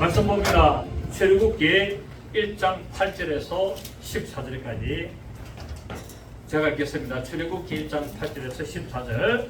말씀 봅니다. 출애굽기 1장 8절에서 14절까지 제가 읽겠습니다. 출애굽기 1장 8절에서 14절.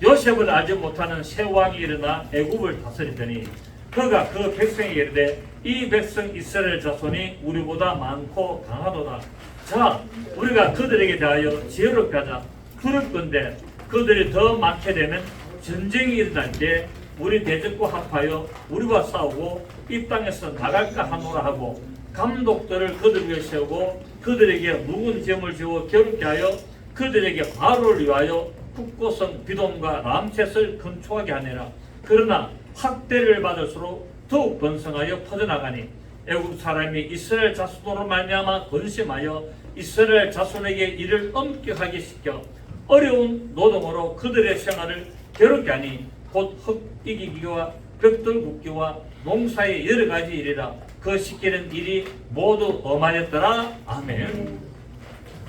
요셉을 알지 못하는 새 왕이 일어나 애굽을 다스리더니 그가 그 백성에게 이르되 이 백성 이스라엘 자손이 우리보다 많고 강하도다. 자, 우리가 그들에게 대하여 지혜롭게 하자. 그럴 건데 그들이 더 많게 되면 전쟁이 일어날 때 우리 대적과 합하여 우리와 싸우고 이 땅에서 나갈까 하노라 하고 감독들을 그들 위에 세우고 그들에게 묵은 점을 지어 괴롭게 하여 그들에게 바로를 위하여 북고성 비돔과 람셋을 건축하게 하니라. 그러나 학대를 받을수록 더욱 번성하여 퍼져나가니 애굽 사람이 이스라엘 자손으로 말미암아 근심하여 이스라엘 자손에게 이를 엄격하게 시켜 어려운 노동으로 그들의 생활을 괴롭게 하니 곧 흙 이기기와 벽돌 굽기와 농사의 여러 가지 일이라. 그 시키는 일이 모두 엄하였더라. 아멘.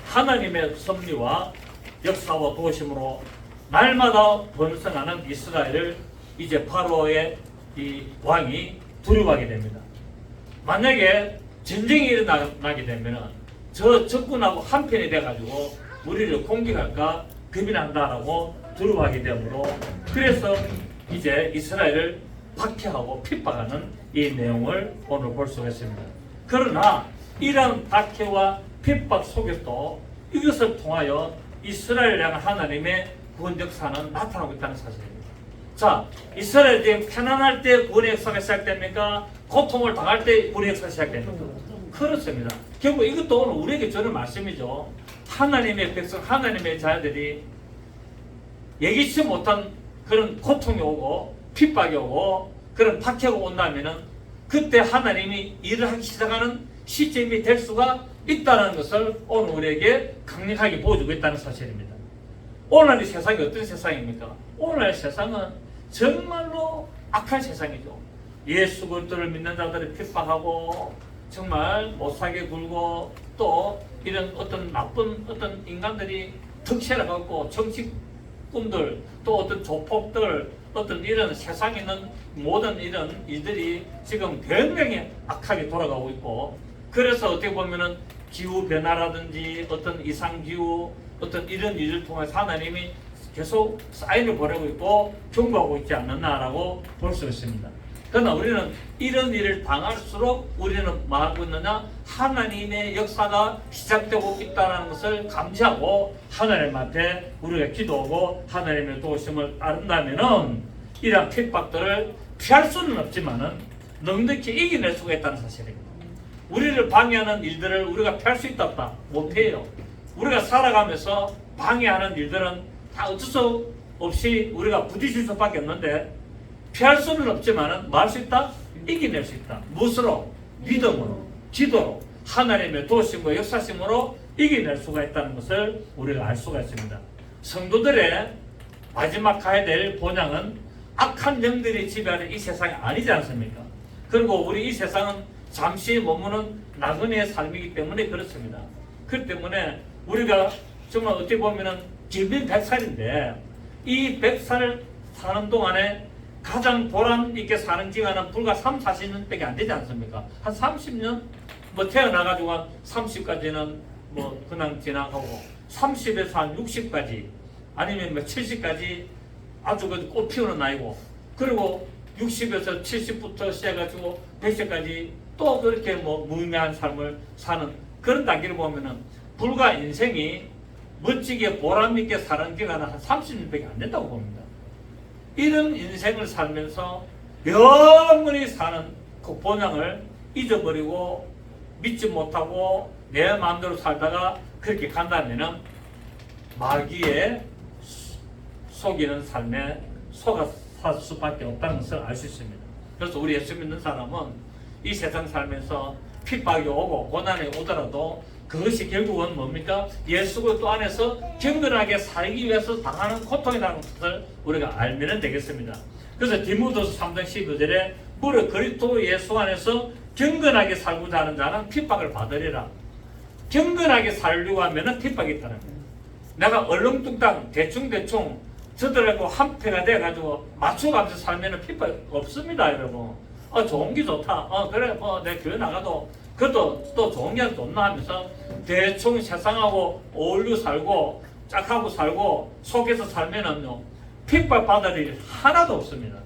하나님의 섭리와 역사와 도심으로 날마다 번성하는 이스라엘을 이제 바로의 이 왕이 두려워하게 됩니다. 만약에 전쟁이 일어나게 되면 저 적군하고 한편이 돼가지고 우리를 공격할까 겁이 난다라고 두려워하게 되므로 그래서 이제 이스라엘을 박해하고 핍박하는 이 내용을 오늘 볼 수가 있습니다. 그러나 이런 박해와 핍박 속에서도 이것을 통하여 이스라엘 향한 하나님의 구원 역사는 나타나고 있다는 사실입니다. 자, 이스라엘이 편안할 때 구원의 역사가 시작됩니까? 고통을 당할 때 구원의 역사가 시작됩니까? 그렇습니다. 결국 이것도 오늘 우리에게 주는 말씀이죠. 하나님의 백성, 하나님의 자녀들이 예기치 못한 그런 고통이 오고 핍박이 오고 그런 박해가 온다면은 그때 하나님이 일을 하기 시작하는 시점이 될 수가 있다는 것을 오늘 우리에게 강력하게 보여주고 있다는 사실입니다. 오늘의 세상이 어떤 세상입니까? 오늘 세상은 정말로 악한 세상이죠. 예수 그리스도를 믿는 자들을 핍박하고 정말 못사게 굴고 또 이런 어떤 나쁜 어떤 인간들이 덕체를 갖고 정치꾼들 또 어떤 조폭들 어떤 이런 세상에 있는 모든 이런 일들이 지금 굉장히 악하게 돌아가고 있고 그래서 어떻게 보면은 기후변화라든지 어떤 이상기후 어떤 이런 일을 통해서 하나님이 계속 사인을 보내고 있고 경고하고 있지 않느냐라고 볼 수 있습니다. 그러나 우리는 이런 일을 당할수록 우리는 뭐 하고 있느냐? 하나님의 역사가 시작되고 있다는 것을 감지하고 하나님 앞에 우리가 기도하고 하나님의 도우심을 따른다면은 이러한 핍박들을 피할 수는 없지만은 넉넉히 이겨낼 수가 있다는 사실입니다. 우리를 방해하는 일들을 우리가 피할 수 있다 없다? 못해요. 우리가 살아가면서 방해하는 일들은 다 어쩔 수 없이 우리가 부딪힐 수밖에 없는데 피할 수는 없지만은 뭐 할 수 있다? 이겨낼 수 있다. 무엇으로? 믿음으로, 기도로, 하나님의 도심과 역사심으로 이겨낼 수가 있다는 것을 우리가 알 수가 있습니다. 성도들의 마지막 가야 될 본향은 악한 영들이 지배하는 이 세상이 아니지 않습니까? 그리고 우리 이 세상은 잠시 머무는 나그네의 삶이기 때문에 그렇습니다. 그렇기 때문에 우리가 정말 어떻게 보면은 길면 100살인데 이 100살을 사는 동안에 가장 보람 있게 사는 기간은 불과 3, 40년 밖에 안 되지 않습니까? 한 30년? 뭐 태어나가지고 한 30까지는 뭐 그냥 지나가고 30에서 한 60까지 아니면 뭐 70까지 아주 그 꽃 피우는 나이고 그리고 60에서 70부터 시작해가지고 100세까지 또 그렇게 뭐 무의미한 삶을 사는 그런 단계를 보면은 불과 인생이 멋지게 보람있게 사는 기간은 한 30년밖에 안 된다고 봅니다. 이런 인생을 살면서 영원히 사는 그 본향을 잊어버리고 믿지 못하고 내 마음대로 살다가 그렇게 간다면은 마귀에 속이는 삶에 속아살 수밖에 없다는 것을 알 수 있습니다. 그래서 우리 예수 믿는 사람은 이 세상 살면서 핍박이 오고 고난이 오더라도 그것이 결국은 뭡니까? 예수 그리스도 안에서 경건하게 살기 위해서 당하는 고통이라는 것을 우리가 알면 되겠습니다. 그래서 디모데후서 3장 12절에 무릇 그리스도 예수 안에서 경건하게 살고자 하는 자는 핍박을 받으리라. 경건하게 살려고 하면 핍박이 있다는 거예요. 내가 얼렁뚱땅 대충 저들하고 한패가 돼가지고 맞춰가면서 살면 핍박 없습니다, 여러분. 좋은 게 좋다. 그래 내 교회 나가도 그것도 또 좋은 게 좋나 하면서 대충 세상하고 어울려 살고 짝하고 살고 속에서 살면은요 핍박받을 일이 하나도 없습니다.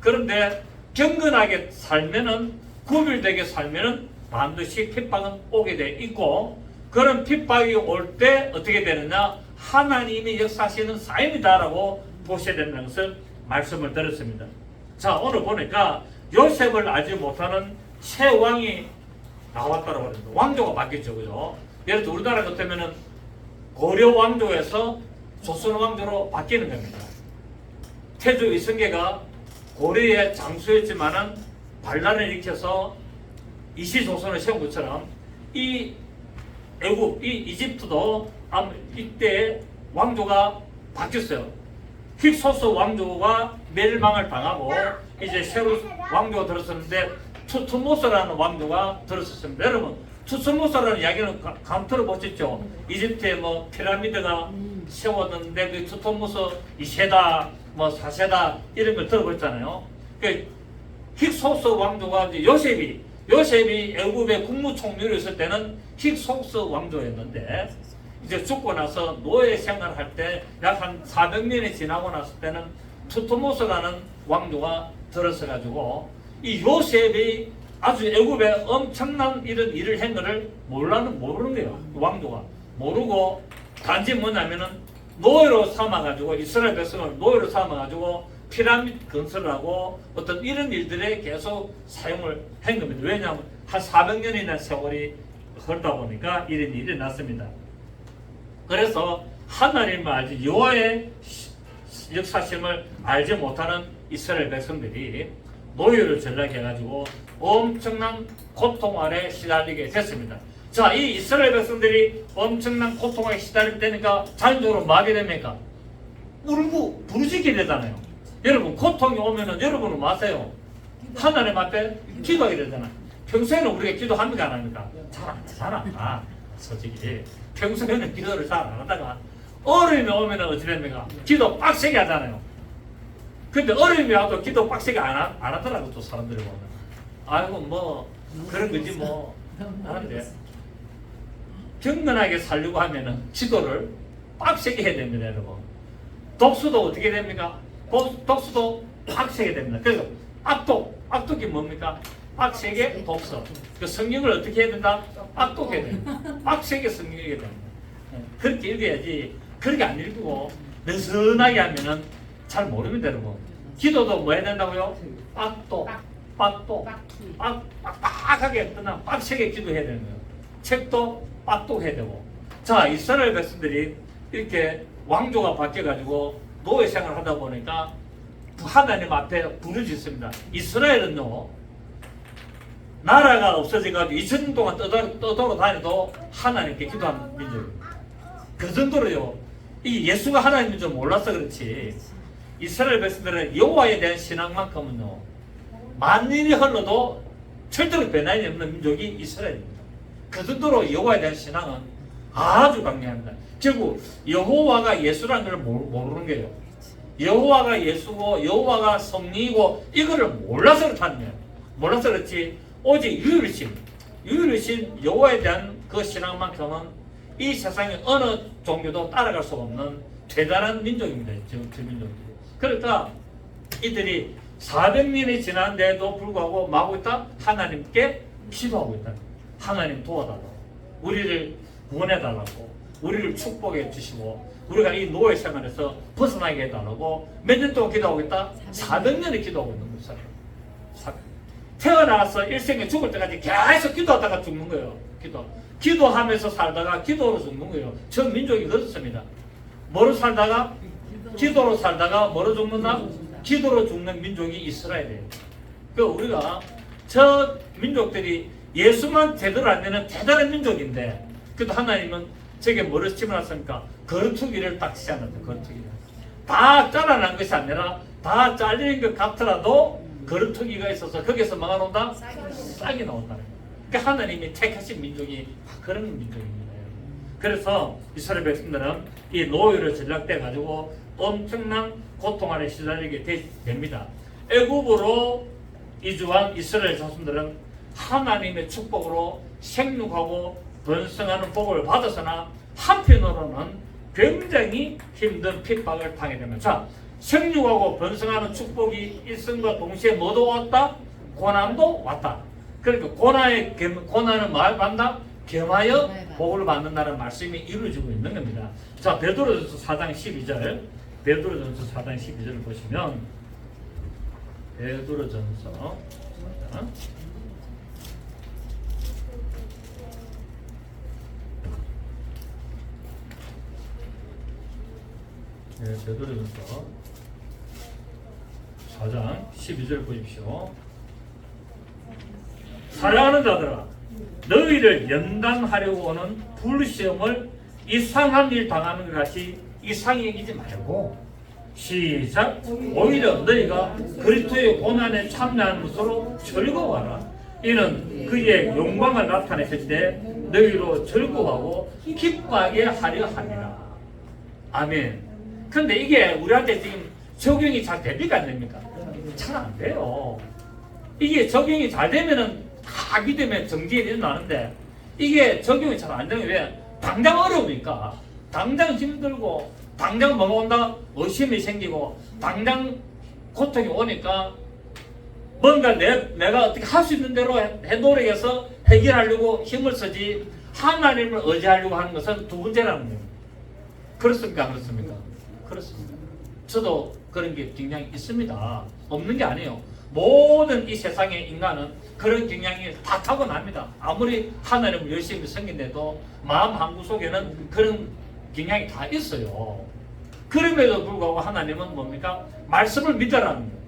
그런데 경건하게 살면은 구별되게 살면은 반드시 핍박은 오게 돼 있고 그런 핍박이 올 때 어떻게 되느냐 하나님이 역사하시는 사인이다라고 보셔야 된다는 것을 말씀을 드렸습니다. 자 오늘 보니까 요셉을 알지 못하는 새 왕이 나왔다고 합니다. 왕조가 바뀌었죠, 그죠? 예를 들어 우리나라 같으면은 고려 왕조에서 조선 왕조로 바뀌는 겁니다. 태조 이성계가 고려의 장수였지만은 반란을 일으켜서 이시조선을 세운 것처럼 이 애국, 이 이집트도 이때 왕조가 바뀌었어요. 힉소스 왕조가 멸망을 당하고 이제 새로 왕조가 들었었는데 투트모스라는 왕조가 들었었습니다. 여러분 투트모스라는 이야기는 감 들어보셨죠? 이집트에 뭐 피라미드가 세웠는데 그 투트모스 2세다 뭐 4세다 이런 걸 들어보셨잖아요. 그 힉소스 왕조가 이제 요셉이 애굽의 국무총리로 있을 때는 힉소스 왕조였는데 이제 죽고 나서 노예 생활할 때 약 한 400년이 지나고 났을 때는 투트모스라는 왕조가 들어서 가지고 이 요셉이 아주 애굽에 엄청난 이런 일을 한 것을 모르는 거예요. 왕조가 모르고 단지 뭐냐면은 노예로 삼아 가지고 이스라엘 백성을 노예로 삼아 가지고 피라미드 건설하고 어떤 이런 일들에 계속 사용을 한 겁니다. 왜냐하면 한 400년이나 세월이 흐르다 보니까 이런 일이 났습니다. 그래서 하나님을 알지 여호와의 역사심을 알지 못하는 이스라엘 백성들이 노예를 전락해가지고 엄청난 고통 아래 시달리게 됐습니다. 자, 이 이스라엘 백성들이 엄청난 고통에 시달릴 때니까 자연적으로 뭐 하게 됩니까? 울고 부르짖게 되잖아요. 여러분 고통이 오면은 여러분은 뭐 하세요? 하나님 앞에 기도하게 되잖아요. 평소에는 우리가 기도합니까 안 합니까? 잘 안 하. 솔직히 평소에는 기도를 잘 안 하다가 어려움이 오면은 어찌 됩니까? 기도 빡세게 하잖아요. 근데 어려움이 와도 기도 빡세게 안 하더라고 또 사람들이 보면. 아이고 뭐 그런 거지 뭐 하는데 경건하게 살려고 하면은 기도를 빡세게 해야 됩니다, 여러분. 독수도 어떻게 됩니까? 독수도 빡세게 됩니다. 그래서 악독이 뭡니까? 빡세게 독서. 그 성경을 어떻게 해야 된다? 악독해야 됩니다. 빡세게 성경 읽어야 됩니다. 그렇게 읽어야지. 그렇게 안 읽고 느슨하게 하면은 잘 모릅니다, 여러분. 기도도 뭐 해야 된다고요? 빡빡하게 끝나 빡세게 기도해야 되는 거예요. 책도 빡독해야 되고. 자, 이스라엘 백성들이 이렇게 왕조가 바뀌어가지고 노예 생활을 하다 보니까 하나님 앞에 부르짖습니다. 이스라엘은요, 나라가 없어져가지고 2000년 동안 떠돌아 다녀도 하나님께 기도하는 민족입니다. 그 정도로요, 이 예수가 하나님인 줄 몰라서 그렇지, 이스라엘 백성들은 여호와에 대한 신앙만큼은요, 만년이 흘러도 절대로 변함이 없는 민족이 이스라엘입니다. 그 정도로 여호와에 대한 신앙은 아주 강력합니다. 결국 여호와가 예수라는 걸 모르는 거예요. 여호와가 예수고 여호와가 성령이고 이거를 몰라서 그렇다는 거예요. 몰라서 그렇지 오직 유일하신 여호와에 대한 그 신앙만큼은 이 세상에 어느 종교도 따라갈 수 없는 대단한 민족입니다. 저 민족들이. 그러니까 이들이 400년이 지난데도 불구하고 뭐하고 있다? 하나님께 기도하고 있다. 하나님 도와달라고, 우리를 구원해달라고, 우리를 축복해 주시고 우리가 이 노예 생활에서 벗어나게 해달라고 몇 년 동안 기도하고 있다? 400년을 기도하고 있는 거예요. 태어나서 일생에 죽을 때까지 계속 기도하다가 죽는 거예요. 기도하면서 살다가 기도로 죽는 거예요. 전 민족이 그렇습니다. 뭐로 살다가? 기도로 살다가 뭐로 죽는다? 기도로 죽는 민족이 이스라엘이에요. 그 우리가 저 민족들이 예수만 제대로 안 되는 대단한 민족인데, 그래도 하나님은 저게 뭐를 집어놨습니까? 거루투기를 딱 시작한다. 거루투기를 다 잘라난 것이 아니라 다 잘리는 것 같더라도 거루투기가 있어서 거기서 뭐가 나온다? 싹이 나온다. 그러니까 하나님이 택하신 민족이 그런 민족입니다. 그래서 이스라엘 백성들은 이 노예로 전락돼 가지고 엄청난 고통 아래 시달리게 됩니다. 애굽으로 이주한 이스라엘 자손들은 하나님의 축복으로 생육하고 번성하는 복을 받았으나 한편으로는 굉장히 힘든 핍박을 당하게 됩니다. 자, 생육하고 번성하는 축복이 있음과 동시에 뭐도 왔다? 고난도 왔다. 그러니까 고난은 말 받는다? 겸하여 복을 받는다는 말씀이 이루어지고 있는 겁니다. 자, 베드로전서 4장 12절, 베드로전서 4장 12절을 보시면 베드로전서 베드로전서 4장 12절 보십시오. 사랑하는 자들아, 너희를 연단하려고 오는 불시험을 이상한 일 당하는 것 같이 이상히 여기지 말고, 시작. 오히려 너희가 그리스도의 고난에 참여하는 것으로 즐거워하라. 이는 그의 영광을 나타내실 때 너희로 즐거워하고 기뻐하게 하려 함이라. 아멘. 근데 이게 우리한테 지금 적용이 잘 됩니까 안 됩니까? 잘 안 돼요. 이게 적용이 잘 되면은 다 믿으면 정지에 일어나는데, 이게 적용이 잘 안 되면 왜? 당장 어려우니까, 당장 힘들고, 당장 뭐가 온다? 의심이 생기고, 당장 고통이 오니까 뭔가 내가 어떻게 할 수 있는 대로 노력해서 해결하려고 힘을 쓰지, 하나님을 의지하려고 하는 것은 두 번째라는 거예요. 그렇습니까? 안 그렇습니까? 그렇습니다. 저도 그런 게 굉장히 있습니다. 없는 게 아니에요. 모든 이 세상의 인간은 그런 경향이 다 타고납니다. 아무리 하나님을 열심히 섬긴데도 마음 한구석에는 그런 경향이 다 있어요. 그럼에도 불구하고 하나님은 뭡니까? 말씀을 믿으라는 거예요.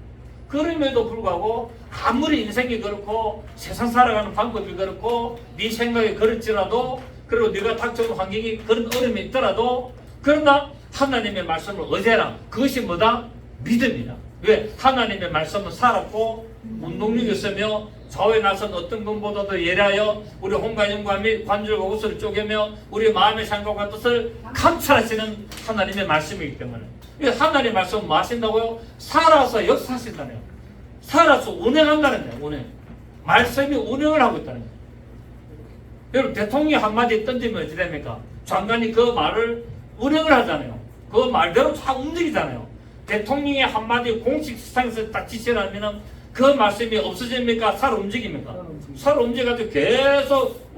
그럼에도 불구하고 아무리 인생이 그렇고 세상 살아가는 방법이 그렇고 네 생각이 그렇지라도, 그리고 네가 닥쳐온 환경이 그런 어려움이 있더라도, 그러나 하나님의 말씀을 의지해라. 그것이 뭐다? 믿음이다. 왜? 하나님의 말씀은 살았고 운동력이 있으며 좌우에 나선 어떤 것보다도 예리하여 우리 홍가영과 및 관절과 옷을 쪼개며 우리 마음의 생각과 뜻을 감찰하시는 하나님의 말씀이기 때문에, 하나님의 말씀은 뭐 하신다고요? 살아서 역사하신다네요. 살아서 운행한다는 거예요. 운행. 말씀이 운행을 하고 있다는 거예요. 여러분, 대통령이 한마디 던지면 어찌 됩니까? 장관이 그 말을 운행을 하잖아요. 그 말대로 다 움직이잖아요. 대통령의 한마디 공식 시상에서 딱 지시를 하면은 그 말씀이 없어집니까? 살아 움직입니까? 살아 움직여가지고 계속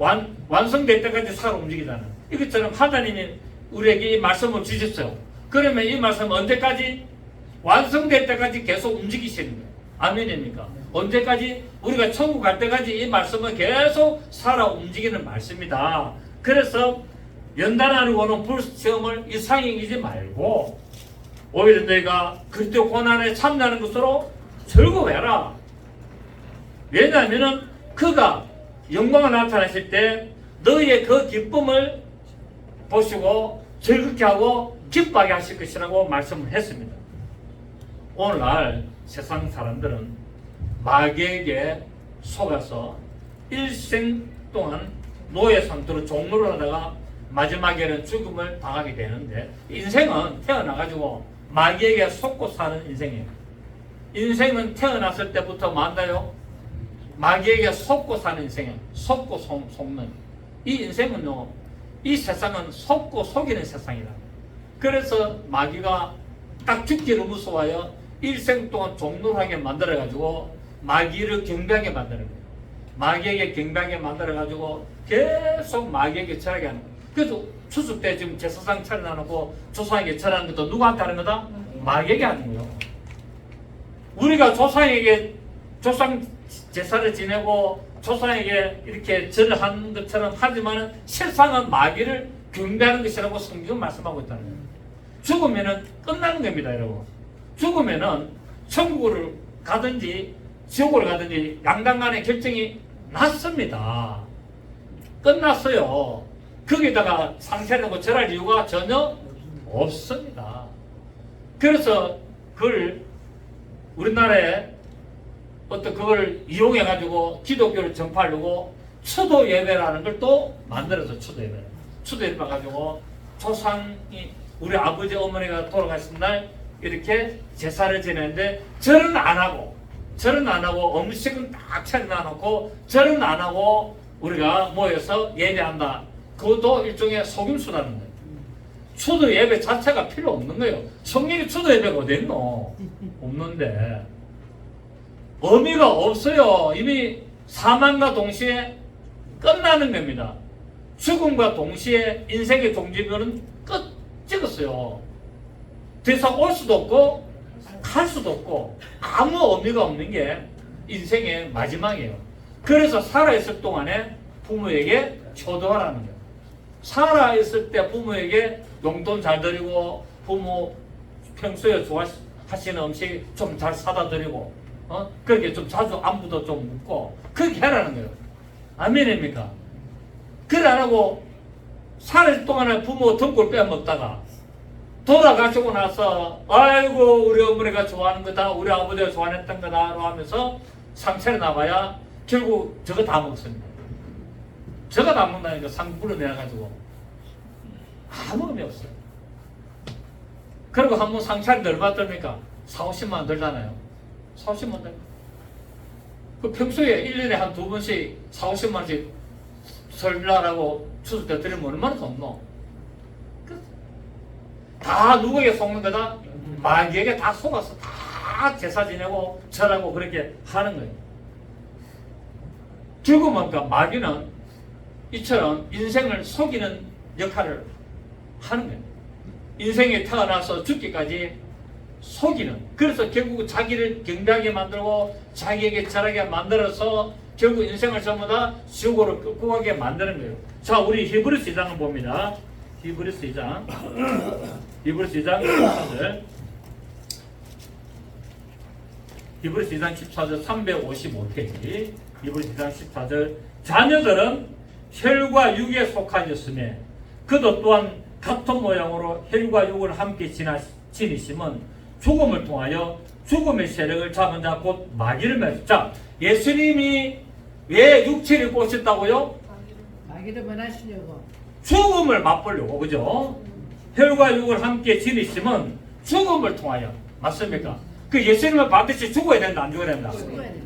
완성될 때까지 살아 움직이잖아요. 이것처럼 하나님이 우리에게 이 말씀을 주셨어요. 그러면 이 말씀은 언제까지? 완성될 때까지 계속 움직이시는 거예요. 아멘입니까? 언제까지? 우리가 천국 갈 때까지 이 말씀은 계속 살아 움직이는 말씀이다. 그래서 연단하려고 하는 불시험을 이상히 이기지 말고 오히려 너희가 그리스도 고난에 참여하는 것으로 즐거워해라. 왜냐하면 그가 영광을 나타내실 때 너희의 그 기쁨을 보시고 즐겁게 하고 기뻐하게 하실 것이라고 말씀을 했습니다. 오늘날 세상 사람들은 마귀에게 속아서 일생 동안 노예 상태로 종노를 하다가 마지막에는 죽음을 당하게 되는데, 인생은 태어나가지고 마귀에게 속고 사는 인생이에요. 인생은 태어났을 때부터 만다요? 마귀에게 속고 사는 인생이에요. 속고 속는. 이 인생은요, 이 세상은 속고 속이는 세상이다. 그래서 마귀가 딱 죽기를 무서워하여 일생 동안 종노하게 만들어가지고 마귀를 경배하게 만드는 거예요. 마귀에게 경배하게 만들어가지고 계속 마귀에게 절하게 하는 거예요. 그래서 추수 때 지금 제사상 차려놓고 조상에게 절하는 것도 누구한테 하는 거다? 마귀에게 하는 거예요. 우리가 조상에게 조상 제사를 지내고 조상에게 이렇게 절을 하는 것처럼 하지만 실상은 마귀를 경배하는 것이라고 성경은 말씀하고 있다는 거예요. 죽으면은 끝나는 겁니다, 여러분. 죽으면은 천국을 가든지 지옥을 가든지 양당 간의 결정이 났습니다. 끝났어요. 거기다가 상세하고 절할 이유가 전혀 없습니다. 그래서 그걸 우리나라에 어떤 그걸 이용해가지고 기독교를 전파하려고 추도 예배라는 걸 또 만들어서 추도 예배 가지고 조상이 우리 아버지 어머니가 돌아가신 날 이렇게 제사를 지내는데 절은 안 하고 절은 안 하고 음식은 딱 차려놔 놓고 절은 안 하고 우리가 모여서 예배한다. 그것도 일종의 속임수라는 거예요. 추도 예배 자체가 필요 없는 거예요. 성경에 추도 예배가 어디 있노? 없는데 의미가 없어요. 이미 사망과 동시에 끝나는 겁니다. 죽음과 동시에 인생의 종지부는 끝 찍었어요. 더 이상 올 수도 없고 갈 수도 없고 아무 의미가 없는 게 인생의 마지막이에요. 그래서 살아있을 동안에 부모에게 효도하라는 거예요. 살아있을 때 부모에게 용돈 잘 드리고 부모 평소에 좋아하시는 음식 좀 잘 사다 드리고 그렇게 좀 자주 안부도 좀 묻고 그렇게 하라는 거예요. 아멘입니까? 그래 안 하고 살아있을 동안에 부모 등골 빼먹다가 돌아가시고 나서 아이고 우리 어머니가 좋아하는 거다 우리 아버지가 좋아했던 거다 하면서 상처를 나봐야 결국 저거 다 먹습니다. 저거 다 먹는다니까 상 불어내가지고 아무 의미 없어요. 그리고 한번 상차리도 얼마 듭니까? 40-50만 원 들잖아요. 40-50만 원 들고 그 평소에 1년에 한 2번씩 40-50만 원씩 설날하고 추석 때 드리면 얼마나 좋노? 다 누구에게 속는 거다? 마귀에게 다 속아서 다 제사 지내고 절하고 그렇게 하는 거예요. 결국 마귀는 이처럼 인생을 속이는 역할을 하는 거예요. 인생에 태어나서 죽기까지 속이는. 그래서 결국 자기를 경배하게 만들고 자기에게 절하게 만들어서 결국 인생을 전부 다 지옥으로 끌고 가게 만드는 거예요. 자, 우리 히브리서 2장을 봅니다. 히브리서 2장 14절. 히브리서 2장 14절 355페이지. 히브리서 2장 14절. 자녀들은 혈과 육에 속하였으며 그도 또한 같은 모양으로 혈과 육을 함께 지니심은 죽음을 통하여 죽음의 세력을 잡은 자 곧 마귀를 맺었다. 자, 예수님이 왜 육체를 꼬셨다고요? 마귀를 면하시려고. 죽음을 맛보려고, 그죠? 혈과 육을 함께 지니심은 죽음을 통하여. 맞습니까? 그 예수님은 반드시 죽어야 된다, 안 죽어야 된다?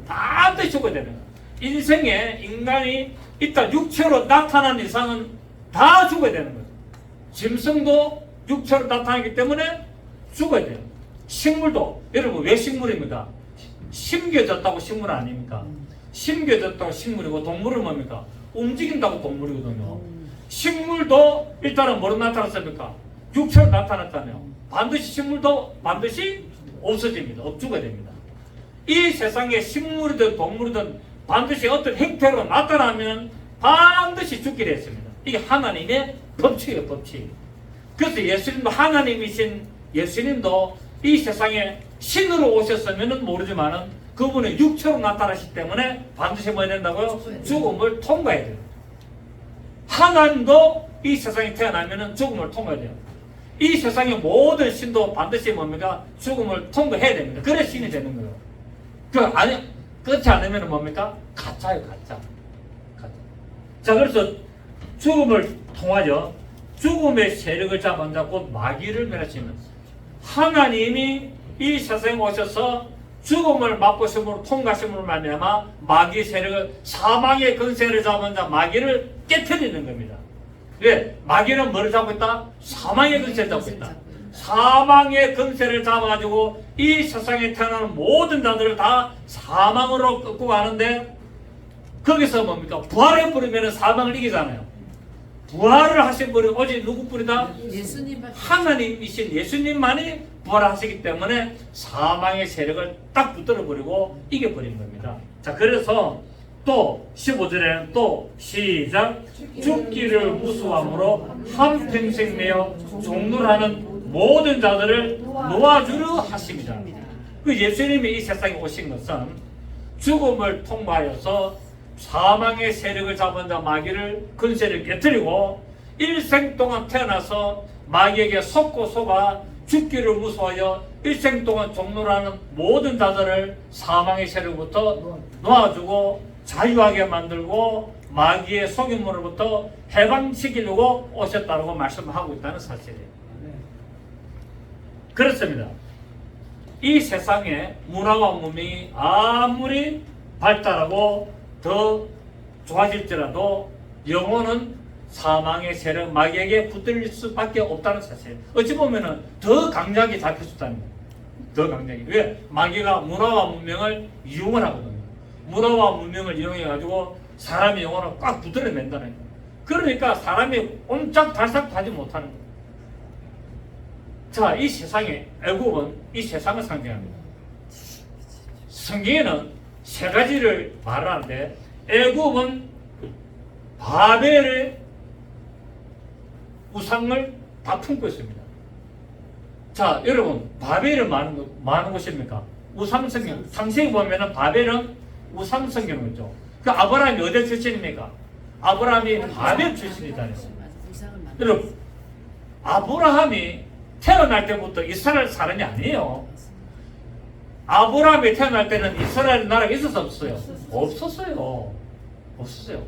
반드시 죽어야 된다. 인생에 인간이 일단 육체로 나타난 이상은 다 죽어야 되는 거예요. 짐승도 육체로 나타나기 때문에 죽어야 돼요. 식물도, 여러분 왜 식물입니까? 심겨졌다고 식물 아닙니까? 심겨졌다고 식물이고 동물은 뭡니까? 움직인다고 동물이거든요. 식물도 일단은 뭐로 나타났습니까? 육체로 나타났다며 반드시 식물도 반드시 없어집니다. 죽어야 됩니다. 이 세상에 식물이든 동물이든 반드시 어떤 형태로 나타나면 반드시 죽기로 했습니다. 이게 하나님의 법칙이에요, 법칙. 그래서 예수님도 하나님이신 예수님도 이 세상에 신으로 오셨으면 모르지만은 그분은 육체로 나타나시기 때문에 반드시 뭐 해야 된다고요? 죽음을 통과해야 돼요. 하나님도 이 세상에 태어나면 죽음을 통과해야 돼요. 이 세상의 모든 신도 반드시 뭡니까? 죽음을 통과해야 됩니다. 그래 신이 되는 거예요. 그렇지 않으면 뭡니까? 가짜예요, 가짜. 자, 그래서 죽음을 통하여 죽음의 세력을 잡은 자 곧 마귀를 멸하시면 하나님이 이 세상에 오셔서 죽음을 맛보심으로 통과심으로 말미암아 마귀 세력을 사망의 근세를 잡은 자 마귀를 깨트리는 겁니다. 왜? 마귀는 뭐를 잡고 있다? 사망의 근세를 잡고 있다. 사망의 근세를 잡아가지고 이 세상에 태어나는 모든 자들을 다 사망으로 끌고 가는데 거기서 뭡니까? 부활해 버리면 사망을 이기잖아요. 부활을 하신 분이 오직 누구뿐이다? 예수님. 하나님이신 예수님만이 부활하시기 때문에 사망의 세력을 딱 붙들어 버리고 이겨버린 겁니다. 자, 그래서 또 15절에는 또 시작 죽기를 무수함으로 한평생 매어 종노하는 모든 자들을 놓아주려 하십니다. 그 예수님이 이 세상에 오신 것은 죽음을 통과하여서 사망의 세력을 잡은 자 마귀를 근세를 깨뜨리고 일생 동안 태어나서 마귀에게 속고 속아 죽기를 무서워하여 일생 동안 종노하는 모든 자들을 사망의 세력부터 놓아주고 자유하게 만들고 마귀의 속임으로부터 해방시키려고 오셨다고 말씀하고 있다는 사실이에요. 그렇습니다. 이 세상에 문화와 문명이 아무리 발달하고 더 좋아질지라도 영혼은 사망의 세력 마귀에게 붙들릴 수밖에 없다는 사실. 어찌 보면은 더 강력하게 잡혀준다는 거예요. 더 강력하게. 왜? 마귀가 문화와 문명을 이용을 하거든요. 문화와 문명을 이용해 가지고 사람의 영혼을 꽉 붙들어낸다는 거예요. 그러니까 사람이 옴짝달싹도 하지 못하는 거예요. 자, 이 세상에 애굽은 이 세상을 상징합니다. 성경에는 세 가지를 말하는데 애굽은 바벨의 우상을 다 품고 있습니다. 자, 여러분, 바벨은 많은 곳입니까? 우상성경. 상세히 보면은 바벨은 우상성경이죠. 그 아브라함이 어디 출신입니까? 아브라함이 바벨 출신이다 했어요. 여러분, 아브라함이 태어날 때부터 이스라엘 사람이 아니에요. 아브라함이 태어날 때는 이스라엘 나라가 있었어 없어요? 없었어요. 없었어요.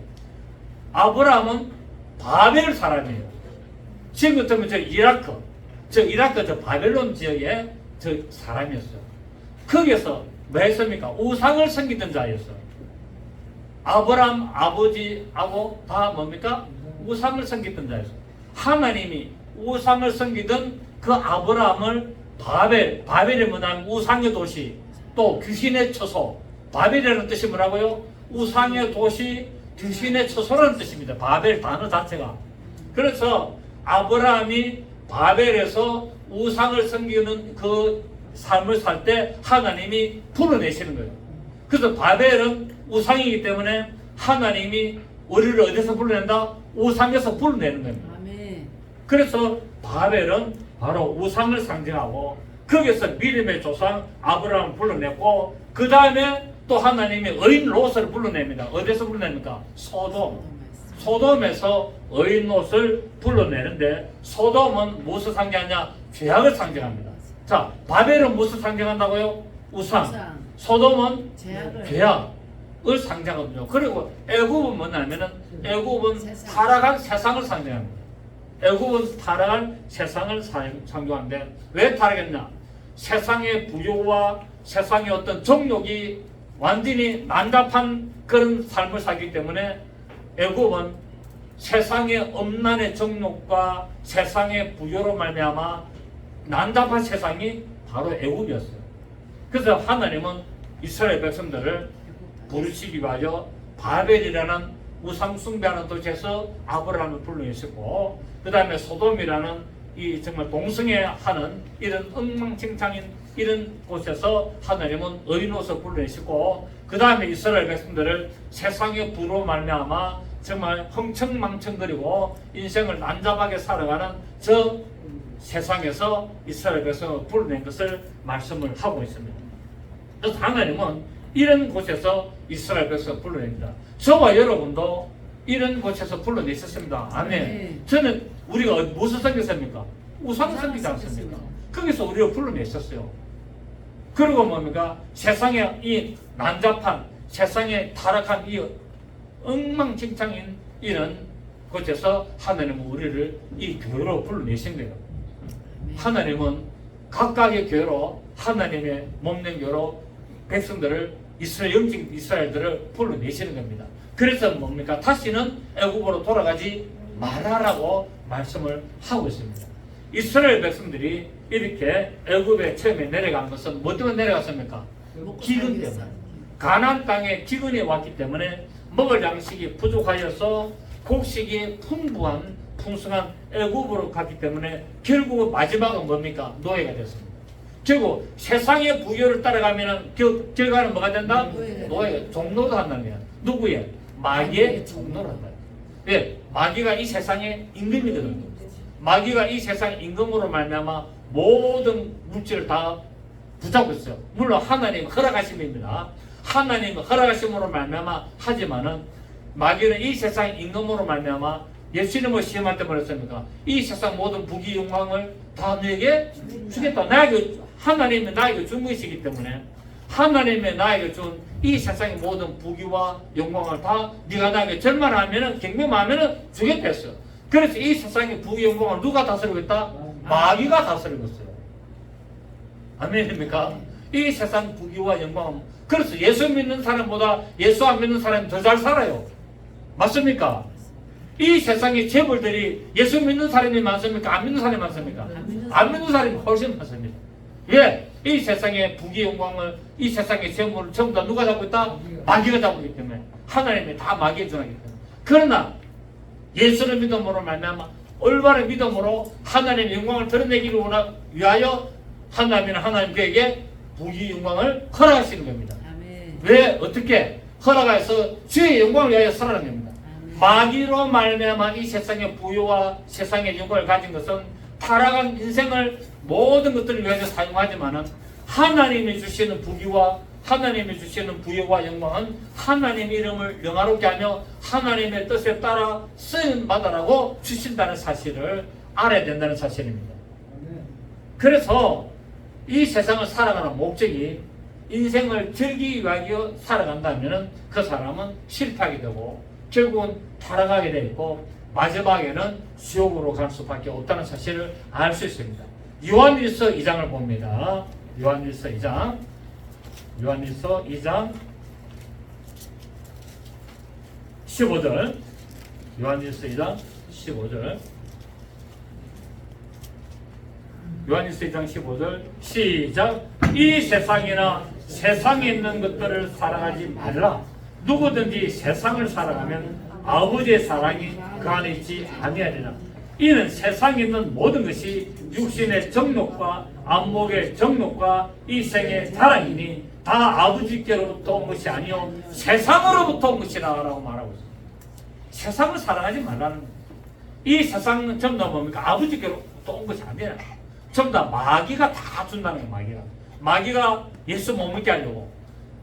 아브라함은 바벨 사람이에요. 지금 같으면 저 이라크 저 바벨론 지역의 저 사람이었어요. 거기에서 뭐 했습니까? 우상을 섬기던 자였어요. 아브라함 아버지하고 다 뭡니까? 우상을 섬기던 자였어요. 하나님이 우상을 섬기던 그 아브라함을 바벨이 뭐냐면 우상의 도시, 또 귀신의 처소. 바벨이라는 뜻이 뭐라고요? 우상의 도시, 귀신의 처소라는 뜻입니다. 바벨 단어 자체가. 그래서 아브라함이 바벨에서 우상을 섬기는 그 삶을 살 때 하나님이 불러내시는 거예요. 그래서 바벨은 우상이기 때문에 하나님이 우리를 어디서 불러낸다? 우상에서 불러내는 겁니다. 아멘. 그래서 바벨은 바로 우상을 상징하고 거기서 믿음의 조상 아브라함을 불러냈고 그 다음에 또 하나님이 의인 롯을 불러냅니다. 어디서 불러냅니까? 소돔에서 의인 롯을 불러내는데 소돔은 무엇을 상징하냐? 죄악을 상징합니다. 자, 바벨은 무엇을 상징한다고요? 우상. 소돔은 죄악을 상징하거든요. 그리고 애굽은 뭐냐면은 애굽은 타락한 세상을 상징합니다. 애굽은 타락한 세상을 상징하는데 왜 타락했냐? 세상의 부요와 세상의 어떤 정욕이 완전히 난잡한 그런 삶을 살기 때문에 애굽은 세상의 엄난의 정욕과 세상의 부요로 말미암아 난잡한 세상이 바로 애굽이었어요. 그래서 하나님은 이스라엘 백성들을 부르시기 위하여 바벨이라는 우상 숭배하는 도시에서 아브라함을 불러내셨고 그 다음에 소돔이라는 이 정말 동성애하는 이런 엉망진창인 이런 곳에서 하나님은 의인으로서 불러내시고 그 다음에 이스라엘 백성들을 세상의 부로 말미암아 정말 흥청망청거리고 인생을 난잡하게 살아가는 저 세상에서 이스라엘 백성을 불러낸 것을 말씀을 하고 있습니다. 그래서 하나님은 이런 곳에서 이스라엘 백성을 불러냅니다. 저와 여러분도 이런 곳에서 불러내셨습니다. 아멘. 저는 우리가 무엇을 섬겼습니까? 우상을 섬기지 않습니까? 거기서 우리를 불러내셨어요. 그리고 뭡니까? 세상에 이 난잡한 세상에 타락한 이 엉망진창인 이런 곳에서 하나님은 우리를 이 교회로 불러내신 거예요. 하나님은 각각의 교회로 하나님의 몸된 교회로 백성들을 영적 이스라엘들을 불러내시는 겁니다. 그래서 뭡니까? 다시는 애굽으로 돌아가지 말아라고 말씀을 하고 있습니다. 이스라엘 백성들이 이렇게 애굽에 처음에 내려간 것은 뭐 때문에 내려갔습니까? 기근 때문에. 가나안 땅에 기근이 왔기 때문에 먹을 양식이 부족하여서 곡식이 풍성한 애굽으로 갔기 때문에 결국 마지막은 뭡니까? 노예가 됐습니다. 결국 세상의 부여를 따라가면 결과는 뭐가 된다? 노예가 종로도 한다는 거야. 누구의? 마귀의 종로를 한다. 예, 마귀가 이 세상의 임금이거든요. 마귀가 이 세상의 임금으로 말미암아 모든 물질을 다 붙잡고 있어요. 물론 하나님 허락하심입니다. 하나님 허락하심으로 말미암아 하지만은 마귀는 이 세상의 임금으로 말미암아 예수님을 시험할 때 뭐랬습니까? 이 세상 모든 부귀 영광을 다 너에게 주겠다. 하나님이 나에게 준 것이기 때문에 하나님이 나에게 준 이 세상의 모든 부귀와 영광을 다 네가 나에게 절만하면은 경배하면은 주겠다 했어요. 그래서 이 세상의 부귀 영광을 누가 다스리고 있다? 마귀가 다스리고 있어요. 아멘입니까? 이 세상 부귀와 영광은, 그래서 예수 믿는 사람보다 예수 안 믿는 사람이 더 잘 살아요. 맞습니까? 이 세상의 재벌들이 예수 믿는 사람이 많습니까? 안 믿는 사람이 많습니까? 안 믿는 사람이 훨씬 많습니다. 왜? 이 세상의 부귀 영광을, 이 세상의 재물을 전부 다 누가 잡고 있다? 마귀가 잡고 있기 때문에. 하나님이 다 마귀에 준하기 때문에. 그러나 예수를 믿음으로 말미암아 올바른 믿음으로 하나님의 영광을 드러내기를 위하여 하나님 그에게 부귀 영광을 허락하시는 겁니다. 아멘. 왜? 어떻게? 허락해서 주의 영광을 위하여 살아가는 겁니다. 마귀로 말미암아 이 세상의 부유와 세상의 영광을 가진 것은 타락한 인생을 모든 것들을 위해서 사용하지만은 하나님이 주시는 부귀와 하나님이 주시는 부여와 영광은 하나님 이름을 영화롭게 하며 하나님의 뜻에 따라 쓰임받아라고 주신다는 사실을 알아야 된다는 사실입니다. 그래서 이 세상을 살아가는 목적이 인생을 즐기기 위하여 살아간다면 그 사람은 실패하게 되고 결국은 타락하게 되고 마지막에는 지옥으로 갈 수밖에 없다는 사실을 알 수 있습니다. 요한일서 2장을 봅니다. 요한일서 2장 15절. 요한일서 2장 15절. 요한일서 2장 15절 시작. 이 세상이나 세상에 있는 것들을 사랑하지 말라. 누구든지 세상을 사랑하면 아버지의 사랑이 그 안에 있지 아니하리라. 이는 세상에 있는 모든 것이 육신의 정욕과 안목의 정욕과 이 생의 자랑이니 다 아버지께로부터 온 것이 아니요 세상으로부터 온 것이라고 말하고 있습니다. 세상을 사랑하지 말라는 거예요. 이 세상은 전부 다 뭡니까? 아버지께로부터 온 것이 아니라 전부 다 마귀가 다 준다는 거예요. 마귀가 예수 못 믿게 하려고,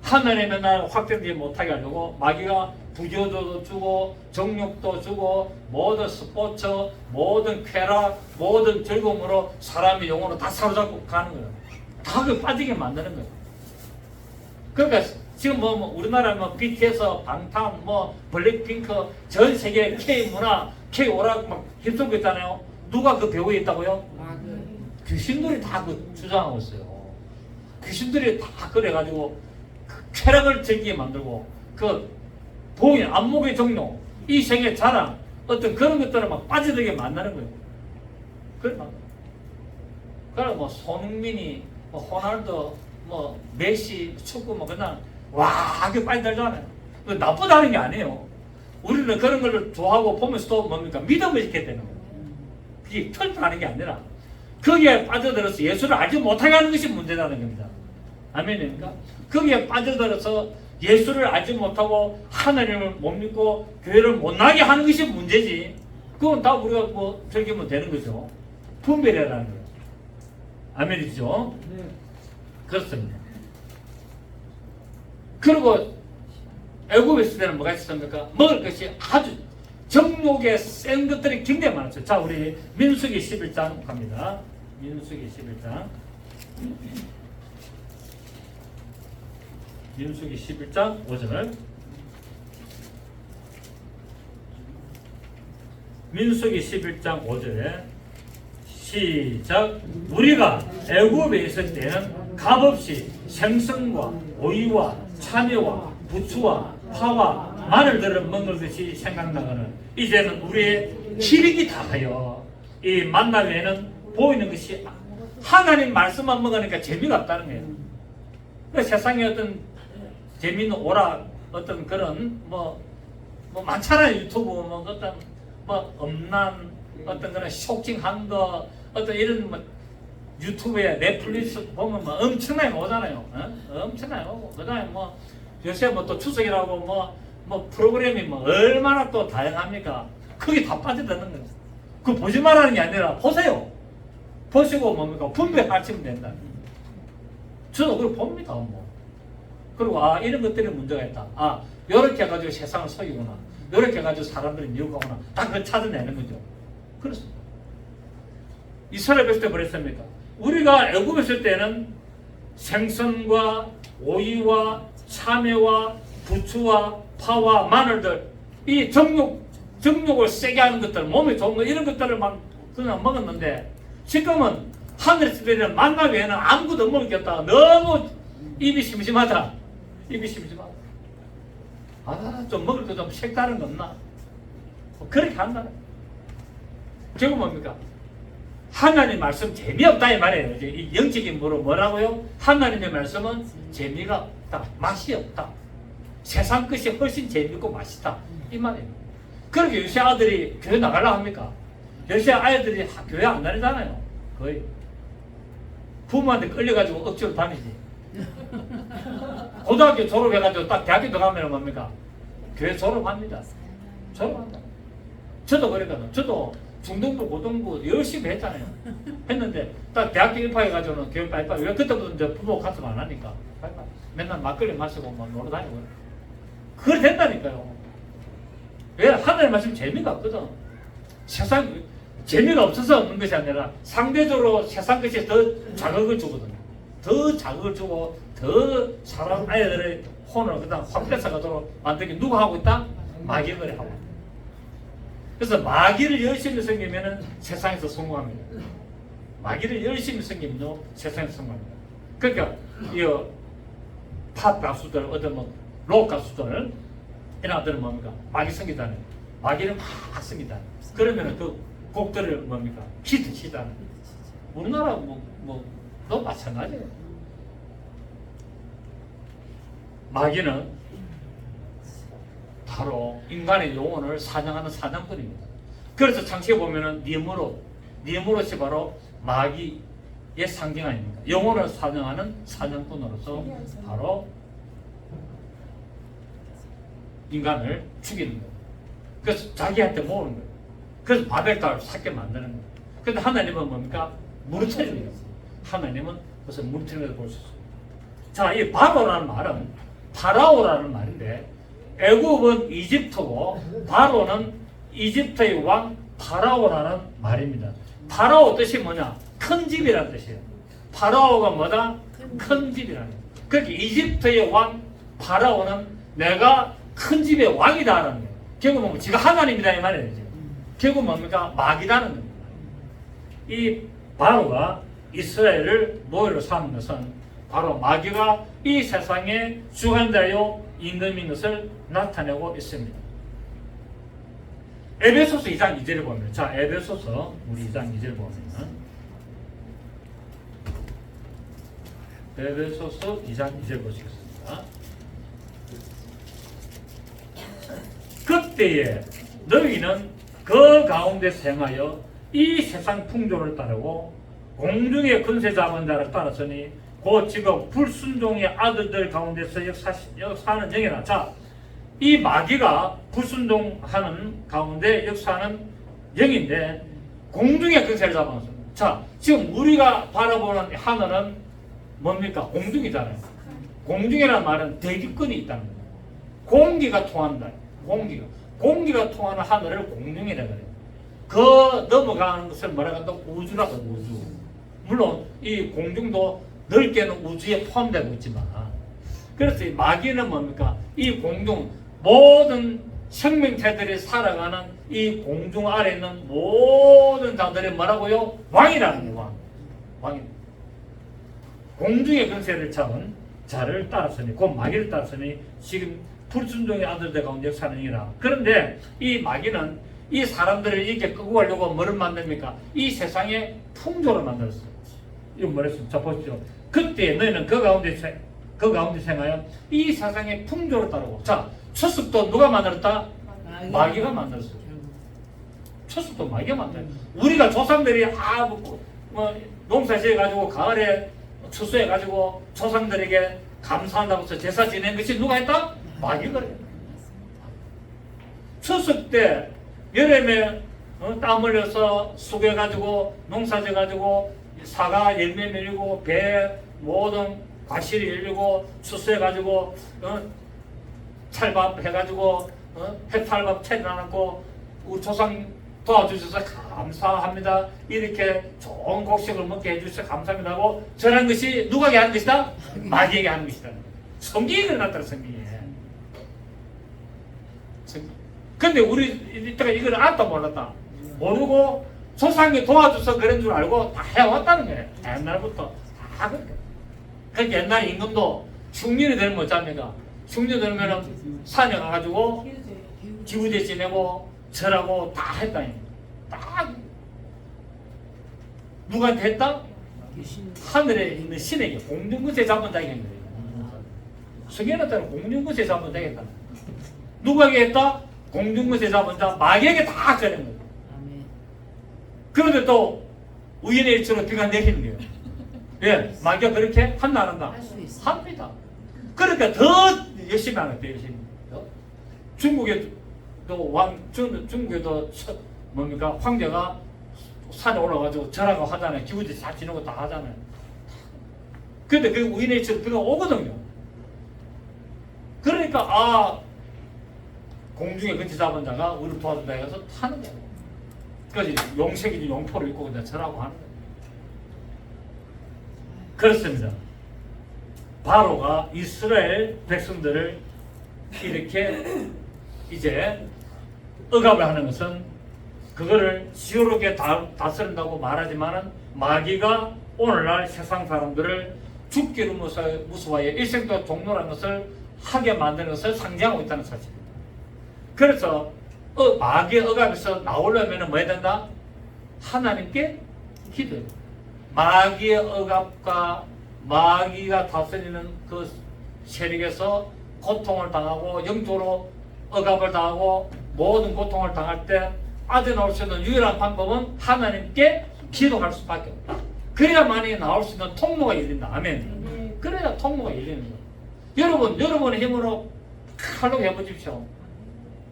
하나님의 나라를 확대되지 못하게 하려고 마귀가 부여도 주고 정욕도 주고 모든 스포츠, 모든 쾌락, 모든 즐거움으로 사람의 영혼을 다 사로잡고 가는 거예요. 다 그 빠지게 만드는 거예요. 그러니까 지금 뭐 우리나라 뭐 BTS, 방탄, 뭐 블랙핑크 전 세계 K 문화, K 오락 막 휩쓸고 있잖아요. 누가 그 배우에 있다고요? 귀신들이 다 그 주장하고 있어요. 귀신들이 다 그래가지고 그 쾌락을 즐기게 만들고 그 봉인, 안목의 정욕, 이 생의 자랑, 어떤 그런 것들을 막 빠져들게 만드는 거예요. 그래 뭐 손흥민이, 뭐 호날두, 뭐 메시, 축구 뭐 그냥 와, 그 빠져들잖아요. 나쁘다는 게 아니에요. 우리는 그런 걸 좋아하고 보면서도 뭡니까? 믿음을 있게 되는 거예요. 그게 철저하는 게 아니라 거기에 빠져들어서 예수를 알지 못하게 하는 것이 문제라는 겁니다. 아멘입니까? 거기에 빠져들어서 예수를 알지 못하고 하나님을 못 믿고 교회를 못 나게 하는 것이 문제지. 그건 다 우리가 뭐 즐기면 되는 거죠. 분별이라는 거예요. 아멘이죠? 네. 그렇습니다. 그리고 애굽에 있을 때는 뭐가 있었습니까? 먹을 것이 아주 정욕에 센 것들이 굉장히 많았어요. 자, 우리 민수기 11장 갑니다. 민수기 11장. 민수기 11장 5절. 민수기 11장 5절에 시작. 우리가 애굽에 있을 때는 값없이 생선과 오이와 참외와 부추와 파와 마늘들을 먹는 것이 생각나거든 이제는 우리의 기력이 다하여 이 만남에는 보이는 것이 하나님 말씀만 먹으니까 재미가 없다는 거예요. 그 세상에 어떤 재미있는 오락 어떤 그런 뭐 많잖아요. 유튜브 뭐 어떤 뭐 음란 어떤 그런 쇼킹한 거 어떤 이런 뭐 유튜브에 넷플릭스 보면 뭐 엄청나게 오잖아요. 엄청나게 오고 그다음에 뭐 요새 뭐 또 추석이라고 뭐 프로그램이 뭐 얼마나 또 다양합니까? 그게 다 빠져드는 거예요. 그거 보지 말라는 게 아니라 보세요. 보시고 뭡니까? 분별하시면 된다. 저도 그걸 봅니다. 뭐. 그리고 아 이런 것들이 문제가 있다. 아 이렇게 해가지고 세상을 속이구나. 이렇게 해가지고 사람들이 미혹하구나. 다 그걸 찾아내는 거죠. 그렇습니다. 이스라엘 있을 때 그랬습니까? 우리가 애굽에 있을 때는 생선과 오이와 참외와 부추와 파와 마늘들 이 정욕을 세게 하는 것들 몸에 좋은 거 이런 것들을 막 그냥 먹었는데 지금은 하늘에서 내리는 만나 외에는 아무것도 먹을 게 없다. 너무 입이 심심하다. 입이 심심하다. 아, 좀 먹을 거 좀 색다른 거 없나? 뭐 그렇게 한다. 결국 뭡니까? 하나님 말씀 재미없다 이 말이에요. 이제 이 영적인 뭐라고요? 하나님의 말씀은 재미가 없다. 맛이 없다. 세상 것이 훨씬 재미있고 맛있다. 이 말이에요. 그렇게 요새 아들이 교회 나가려고 합니까? 요새 아이들이 교회 안 다니잖아요. 거의. 부모한테 끌려가지고 억지로 다니지. 고등학교 졸업해가지고 딱 대학교 들어가면 뭡니까? 교회 졸업합니다. 졸업한다. 저도 그랬거든. 저도 중등부, 고등부 열심히 했잖아요. 했는데 딱 대학교 입학해가지고는 교회 빠이빠이. 왜 그때부터 이제 부모 가슴 안 하니까. 빠이빠이. 맨날 막걸리 마시고 막 놀러 다니고. 그래 된다니까요. 왜? 하나님 말씀 재미가 없거든. 세상 재미가 없어서 없는 것이 아니라 상대적으로 세상 것이 더 자극을 주거든요. 더 자극을 주고 더 사람 아이들의 혼을 그다음 확 뺏어가도록 만들게 누가 하고 있다? 마귀가 하고 있다. 그래서 마귀를 열심히 섬기면은 세상에서 성공합니다. 마귀를 열심히 섬기면요 세상에서 성공합니다. 그러니까 이 팝 가수들 어떤 뭐 록 가수들 이런 아들은 뭡니까? 마귀 섬기다는 마귀를 막 섬기다. 그러면은 그 곡들을 뭡니까? 히트 치다는. 우리나라 너 마찬가지예요. 마귀는 바로 인간의 영혼을 사냥하는 사냥꾼입니다. 그래서 창세기에 보면은 니무롯이 바로 마귀의 상징 아닙니까? 영혼을 사냥하는 사냥꾼으로서 바로 인간을 죽이는 거예요. 그래서 자기한테 모으는 거예요. 그래서 바벨탑을 쌓게 만드는 거예요. 그런데 하나님은 뭡니까? 무너뜨리는 거예요. 하나님은 그것을 무너뜨리는 것을 볼 수 있어요. 자, 이 바로라는 말은 파라오라는 말인데 애굽은 이집트고 바로는 이집트의 왕 파라오라는 말입니다. 파라오 뜻이 뭐냐? 큰 집이라는 뜻이에요. 파라오가 뭐다? 큰 집이라는 거예요. 그렇게 이집트의 왕 파라오는 내가 큰 집의 왕이다라는 거예요. 결국 뭡니까? 지가 하나님이다 이 말이에요. 결국 뭡니까? 마귀라는 겁니다. 이 바로가 이스라엘을 노예로 삼는 것은 바로 마귀가 이 세상의 주관자요 임금인 것을 나타내고 있습니다. 에베소서 2장 2절을 보면, 자, 에베소서 우리 2장 2절을 보면, 에베소서 2장 2절 보시겠습니다. 그때에 너희는 그 가운데 행하여 이 세상 풍조를 따르고 공중의 권세 잡은 자를 따랐으니 곧 지금 불순종의 아들들 가운데서 역사하는 영이라. 자, 이 마귀가 불순종하는 가운데 역사하는 영인데 공중의 권세를 잡았습니다. 자, 지금 우리가 바라보는 하늘은 뭡니까? 공중이잖아요. 공중이라는 말은 대기권이 있다는 거예요. 공기가 통한다. 공기가 통하는 하늘을 공중이라 그래요. 그 넘어가는 것을 뭐라고 한다? 우주라고 해요. 우주. 물론 이 공중도 넓게는 우주에 포함되고 있지만, 그래서 이 마귀는 뭡니까? 이 공중 모든 생명체들이 살아가는 이 공중 아래에 있는 모든 자들이 뭐라고요? 왕이라는 거예요. 왕이. 공중의 권세를 잡은 자를 따랐으니, 곧 마귀를 따랐으니 지금 불순종의 아들들 가운데 역사하는 영이라. 그런데 이 마귀는 이 사람들을 이렇게 끄고 가려고 뭐를 만듭니까? 이 세상의 풍조를 만들었어요. 이거 뭐랬습니까? 자, 보십시오. 그때 너희는 그 가운데 생하여 이 세상의 풍조를 따르고. 자, 추습도 누가 만들었다? 마귀가 만들었어요. 추습도 마귀가 만들었어요. 우리가 조상들이 농사 지어가지고 가을에 추수해가지고 조상들에게 감사한다고 해서 제사 지낸 것이 누가 했다? 마귀가 그래요. 추석 때 여름에 땀 흘려서 수고해가지고 농사 지어가지고 사과 열매 밀리고 배 모든 과실이 열리고 추수해가지고 찰밥 해가지고 해탈밥 차려놨고 우리 조상 도와주셔서 감사합니다. 이렇게 좋은 곡식을 먹게 해주셔서 감사합니다 하고 전한 것이 누가에게 하는 것이다? 마귀에게 하는 것이다. 성경이 그래놨다. 성경에. 근데 우리 이때가 이걸 알았다 몰랐다 모르고 조상이 도와줘서 그런 줄 알고 다 해왔다는 거예요. 옛날부터 다 그렇게. 그러니까 옛날 임금도 흉년이 되면 어쩝니까? 흉년 되면 산에 가가지고 기우제 지내고 절하고 다 했다니. 딱 누구한테 했다? 하늘에 있는 신에게 공중구세 잡은 자에게 했는 거예요. 승현한테는 공중구세 잡은 자에게 했다. 누구에게 했다? 공중구세 잡은 자 마귀에게 다 전한 거예요. 그런데 또 우연의 일치로 비가 내리는 거예요. 예, 마귀가 그렇게 한다 안 한다? 합니다. 그러니까 더 열심히 하는 거예요. 열심히. 중국에도 뭡니까? 황제가 산에 올라가지고 절하고 하잖아요. 기부제 다 지내고 다 하잖아요. 근데 그 우연의 일치로 비가 오거든요. 그러니까 공중에 근처 잡은 자가 우리를 도와준다 해서 타는 거예요. 그래서 용색이 용포를 입고 그냥 절하고 하는 거예요. 그렇습니다. 바로가 이스라엘 백성들을 이렇게 이제 억압을 하는 것은 그거를 지혜롭게 다스린다고 말하지만은 마귀가 오늘날 세상 사람들을 죽기로 무서워해 일생도 종로라는 것을 하게 만드는 것을 상징하고 있다는 사실입니다. 그래서 마귀의 억압에서 나오려면 뭐 해야 된다? 하나님께 기도해야 된다. 마귀의 억압과 마귀가 다스리는 그 세력에서 고통을 당하고 영적으로 억압을 당하고 모든 고통을 당할 때 빠져나올 수 있는 유일한 방법은 하나님께 기도할 수밖에 없다. 그래야만이 나올 수 있는 통로가 열린다. 아멘. 그래야 통로가 열리는 거예요. 여러분의 힘으로 칼로 해보십시오.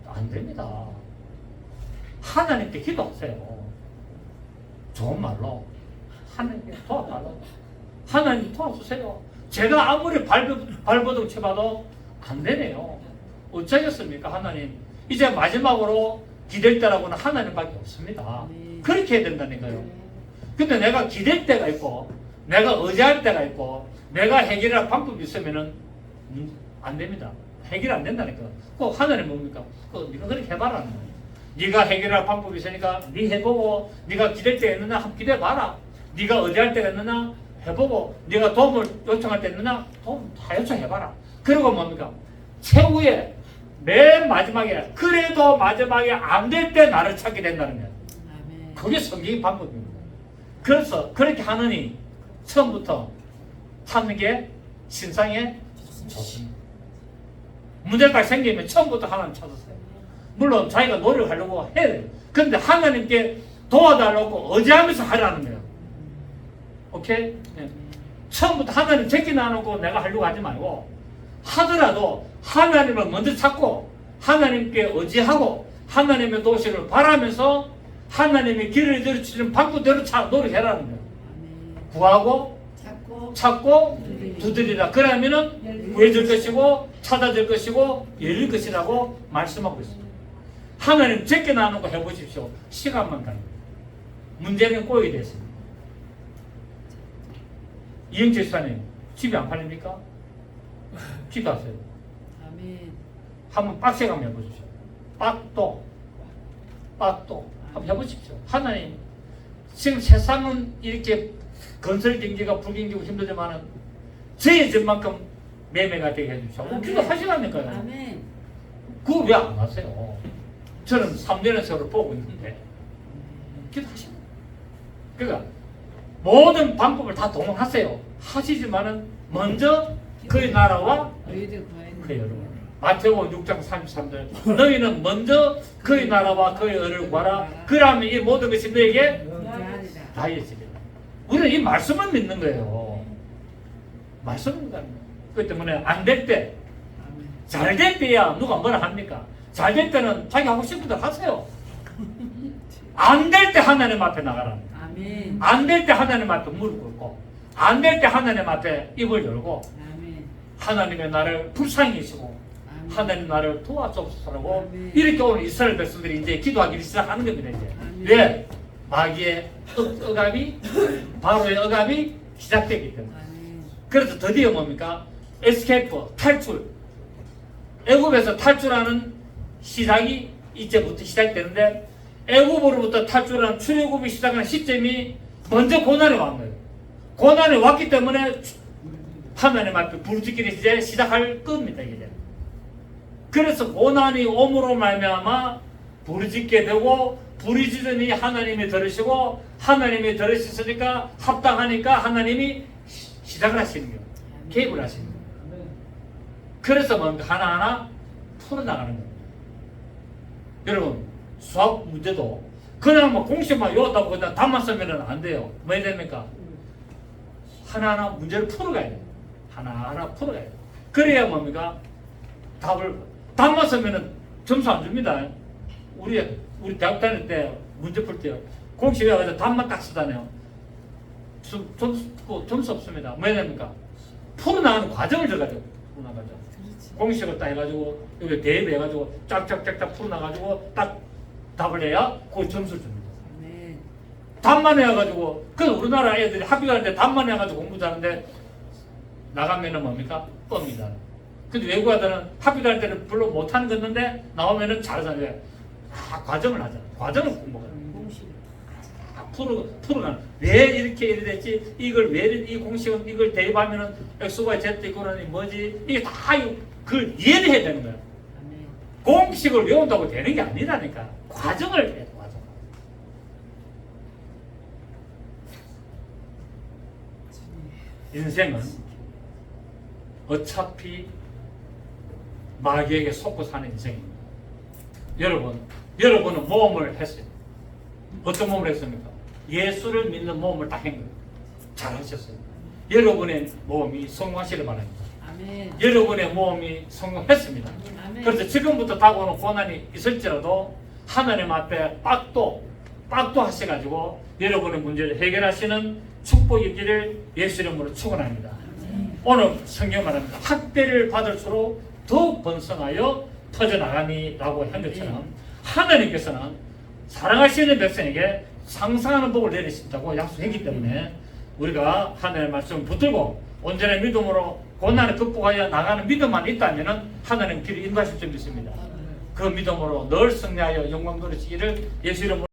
안 됩니다. 하나님께 기도하세요. 좋은 말로 하나님께 도와달라고. 하나님 도와주세요. 제가 아무리 발버둥 쳐봐도 안 되네요. 어쩌겠습니까? 하나님. 이제 마지막으로 기댈 때라고는 하나님밖에 없습니다. 그렇게 해야 된다니까요. 근데 내가 기댈 때가 있고 내가 의지할 때가 있고 내가 해결할 방법이 있으면은 안 됩니다. 해결 안 된다니까요. 꼭 하나님 뭡니까? 네가 그렇게 해봐라. 네가 해결할 방법이 있으니까 네 해보고 네가 기댈 때 있느냐 한번 기대봐라. 네가 의지할 때가 있느냐 해보고 네가 도움을 요청할 때 있느냐 도움 다 요청해봐라. 그리고 뭡니까? 최후에 맨 마지막에 그래도 마지막에 안 될 때 나를 찾게 된다는 거예요. 그게 성경의 방법입니다. 그래서 그렇게 하느니 처음부터 찾는 게 신상에 좋습니다. 문제가 딱 생기면 처음부터 하나님 찾았어요. 물론 자기가 노력하려고 해야 돼요. 그런데 하나님께 도와달라고 의지하면서 하라는 거예요. 오케이? 네. 처음부터 하나님 제끼 안 하고 내가 하려고 하지 말고 하더라도 하나님을 먼저 찾고 하나님께 의지하고 하나님의 도시를 바라면서 하나님의 길을 들이치는 방법대로 노력해라는 거예요. 구하고 찾고 두드리라. 그러면은 구해질 것이고 찾아질 것이고 열릴 것이라고 말씀하고 있습니다. 하나님 제껴 나누고 해보십시오. 시간만 가요. 문제는 꼬이게 됐습니다. 이영재 집사님 집이 안 팔립니까? 기도하세요. 아멘. 한번 빡세게 한번 해보십시오. 빡도 한번 해보십시오. 하나님 지금 세상은 이렇게 건설 경기가 불경기고 힘들지만은 저의 집만큼 매매가 되게 해주십시오. 기도하시라니까요. 아멘. 그거 왜 안 하세요? 저는 3년의 세월을 보고 있는데 기도하시는 거예요. 그러니까 모든 방법을 다 동원하세요. 하시지만은 먼저 그의 나라와 그의 의를 마태복음 6장 33절 너희는 먼저 그의 나라와 그의 의를 구하라. 그러면 이 모든 것이 너에게 다해지리라. 우리는 이 말씀을 믿는 거예요. 말씀을 믿는 거예요. 그렇기 때문에 안 될 때, 잘 될 때야 누가 뭐라 합니까? 잘 될 때는 자기 하고 싶은 대로 하세요. 안 될 때 하나님 앞에 나가라. 안 될 때 하나님 앞에 무릎 꿇고 안 될 때 하나님 앞에 입을 열고 하나님의 나를 불쌍히 여시고 하나님 나를 도와주옵소서라고 이렇게 오늘 이스라엘 백성들이 이제 기도하기 시작하는 겁니다. 이제 왜? 마귀의 억압이 바로의 억압이 시작되기 때문에. 그래서 드디어 뭡니까? 에스케이프 탈출. 애굽에서 탈출하는 시작이 이제부터 시작되는데 애굽으로부터 탈출한 출애굽이 시작하는 시점이 먼저 고난이 온 거예요. 고난이 왔기 때문에 하나님 앞에 부르짖기를 이제 시작할 겁니다. 이제. 그래서 고난이 옴으로 말미암아 부르짖게 되고 부르짖으니 하나님이 들으시고 하나님이 들으셨으니까 합당하니까 하나님이 시작을 하시는 거예요. 개입을 하시는 거예요. 그래서 뭡니까? 하나하나 풀어나가는 거예요. 여러분 수학 문제도 그냥 뭐 공식만 외웠다고 그냥 답만 쓰면 안 돼요. 뭐 해야 됩니까? 하나하나 문제를 풀어가야 돼요. 하나하나 풀어가야 돼요. 그래야 뭡니까? 답만 쓰면 점수 안 줍니다. 우리 대학 다닐 때 문제 풀 때요. 공식 외워서 답만 딱 쓰다네요. 점수 없습니다. 뭐 해야 됩니까? 풀어나가는 과정을 들어가죠. 풀어나가죠. 공식을 딱 해가지고 여기 대입을 해가지고 쫙쫙쫙쫙 풀어나가지고 딱 답을 해야 그 점수를 줍니다. 답만 해가지고 그래서 우리나라 애들이 학교 가는데 답만 해가지고 공부 잘하는데 나가면은 뭡니까? 뻥이다. 근데 외국 애들은 학교 다닐 때는 별로 못하는 건데 나오면은 잘하잖아요. 과정을 하잖아. 과정을 공부하잖아. 풀어가는. 왜 이렇게 됐지? 이걸 왜 이 공식은 이걸 대입하면은 X와 Z 이거는 뭐지? 이게 다 그걸 이해를 해야 되는 거야. 공식을 외운다고 되는 게 아니라니까. 과정을 해야 돼. 과정. 인생은 어차피 마귀에게 속고 사는 인생입니다. 여러분은 모험을 했어요. 어떤 모험을 했습니까? 예수를 믿는 모험을 딱 한 거예요. 잘하셨어요. 여러분의 모험이 성공하시길 바랍니다. 아멘. 여러분의 모험이 성공했습니다. 아멘. 그래서 지금부터 다가오는 고난이 있을지라도 하나님 앞에 빡도 하셔가지고 여러분의 문제를 해결하시는 축복이 있기를 예수 이름으로 축원합니다. 오늘 성경 말합니다. 학대를 받을수록 더욱 번성하여 터져나가니라고 한 것처럼 하나님께서는 사랑하시는 백성에게 상상하는 복을 내리신다고 약속했기 때문에 우리가 하나님의 말씀을 붙들고 온전한 믿음으로 고난을 극복하여 나가는 믿음만 있다면 하나님 길을 인도하실 줄 믿습니다. 그 믿음으로 늘 승리하여 영광 돌리시기를 예수 이름으로